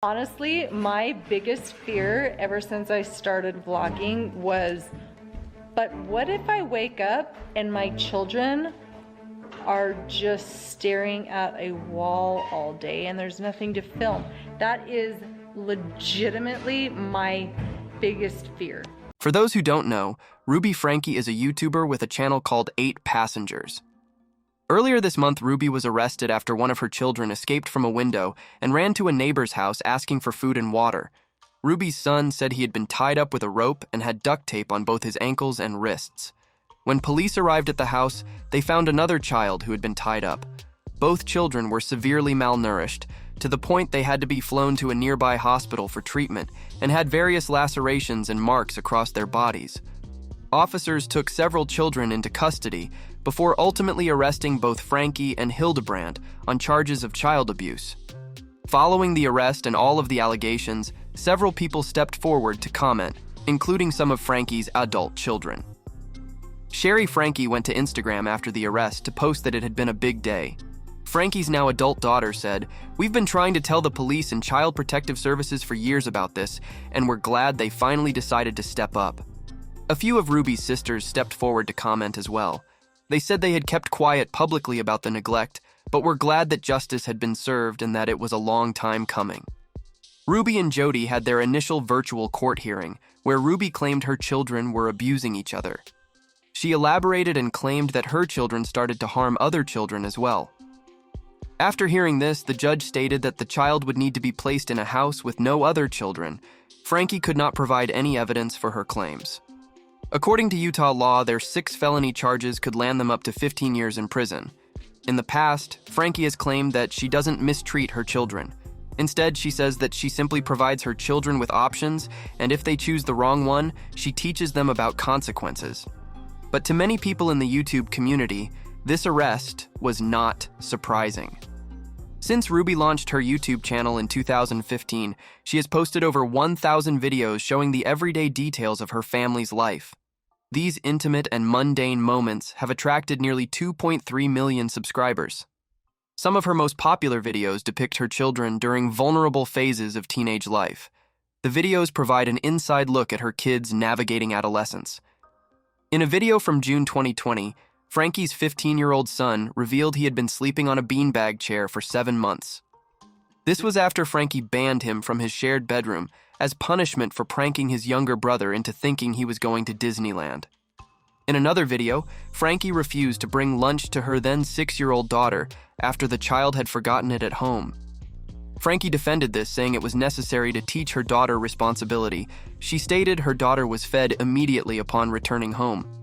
Honestly, my biggest fear ever since I started vlogging was, but what if I wake up and my children are just staring at a wall all day and there's nothing to film? That is legitimately my biggest fear. For those who don't know, Ruby Franke is a YouTuber with a channel called 8 Passengers. Earlier this month, Ruby was arrested after one of her children escaped from a window and ran to a neighbor's house asking for food and water. Ruby's son said he had been tied up with a rope and had duct tape on both his ankles and wrists. When police arrived at the house, they found another child who had been tied up. Both children were severely malnourished, to the point they had to be flown to a nearby hospital for treatment and had various lacerations and marks across their bodies. Officers took several children into custody before ultimately arresting both Franke and Hildebrandt on charges of child abuse. Following the arrest and all of the allegations, several people stepped forward to comment, including some of Franke's adult children. Sherry Franke went to Instagram after the arrest to post that it had been a big day. Franke's now adult daughter said, "We've been trying to tell the police and Child Protective Services for years about this, and we're glad they finally decided to step up." A few of Ruby's sisters stepped forward to comment as well. They said they had kept quiet publicly about the neglect, but were glad that justice had been served and that it was a long time coming. Ruby and Jodi had their initial virtual court hearing, where Ruby claimed her children were abusing each other. She elaborated and claimed that her children started to harm other children as well. After hearing this, the judge stated that the child would need to be placed in a house with no other children. Franke could not provide any evidence for her claims. According to Utah law, their 6 felony charges could land them up to 15 years in prison. In the past, Franke has claimed that she doesn't mistreat her children. Instead, she says that she simply provides her children with options, and if they choose the wrong one, she teaches them about consequences. But to many people in the YouTube community, this arrest was not surprising. Since Ruby launched her YouTube channel in 2015, she has posted over 1,000 videos showing the everyday details of her family's life. These intimate and mundane moments have attracted nearly 2.3 million subscribers. Some of her most popular videos depict her children during vulnerable phases of teenage life. The videos provide an inside look at her kids navigating adolescence. In a video from June 2020, Franke's 15-year-old son revealed he had been sleeping on a beanbag chair for 7 months. This was after Franke banned him from his shared bedroom as punishment for pranking his younger brother into thinking he was going to Disneyland. In another video, Franke refused to bring lunch to her then 6-year-old daughter after the child had forgotten it at home. Franke defended this, saying it was necessary to teach her daughter responsibility. She stated her daughter was fed immediately upon returning home.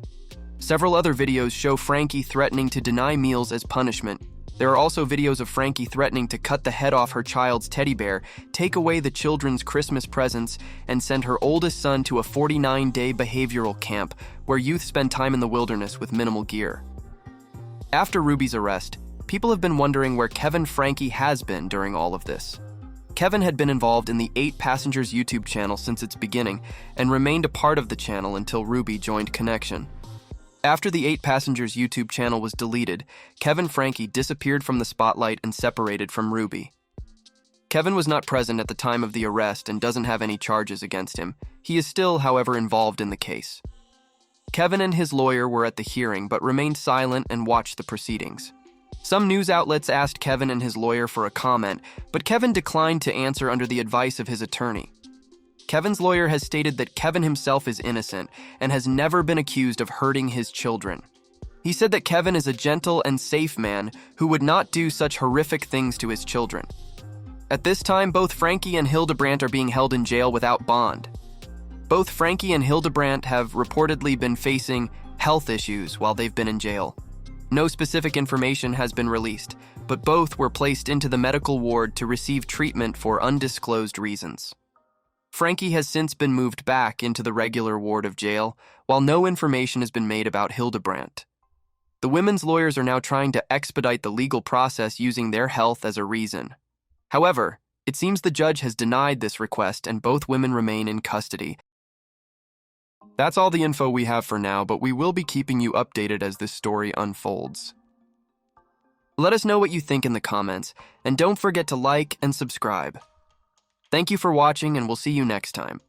Several other videos show Franke threatening to deny meals as punishment. There are also videos of Franke threatening to cut the head off her child's teddy bear, take away the children's Christmas presents, and send her oldest son to a 49-day behavioral camp where youth spend time in the wilderness with minimal gear. After Ruby's arrest, people have been wondering where Kevin Franke has been during all of this. Kevin had been involved in the 8 Passengers YouTube channel since its beginning and remained a part of the channel until Ruby joined Connection. After the 8 Passengers YouTube channel was deleted, Kevin Franke disappeared from the spotlight and separated from Ruby. Kevin was not present at the time of the arrest and doesn't have any charges against him. He is still, however, involved in the case. Kevin and his lawyer were at the hearing but remained silent and watched the proceedings. Some news outlets asked Kevin and his lawyer for a comment, but Kevin declined to answer under the advice of his attorney. Kevin's lawyer has stated that Kevin himself is innocent and has never been accused of hurting his children. He said that Kevin is a gentle and safe man who would not do such horrific things to his children. At this time, both Franke and Hildebrandt are being held in jail without bond. Both Franke and Hildebrandt have reportedly been facing health issues while they've been in jail. No specific information has been released, but both were placed into the medical ward to receive treatment for undisclosed reasons. Franke has since been moved back into the regular ward of jail, while no information has been made about Hildebrandt. The women's lawyers are now trying to expedite the legal process using their health as a reason. However, it seems the judge has denied this request and both women remain in custody. That's all the info we have for now, but we will be keeping you updated as this story unfolds. Let us know what you think in the comments, and don't forget to like and subscribe. Thank you for watching, and we'll see you next time.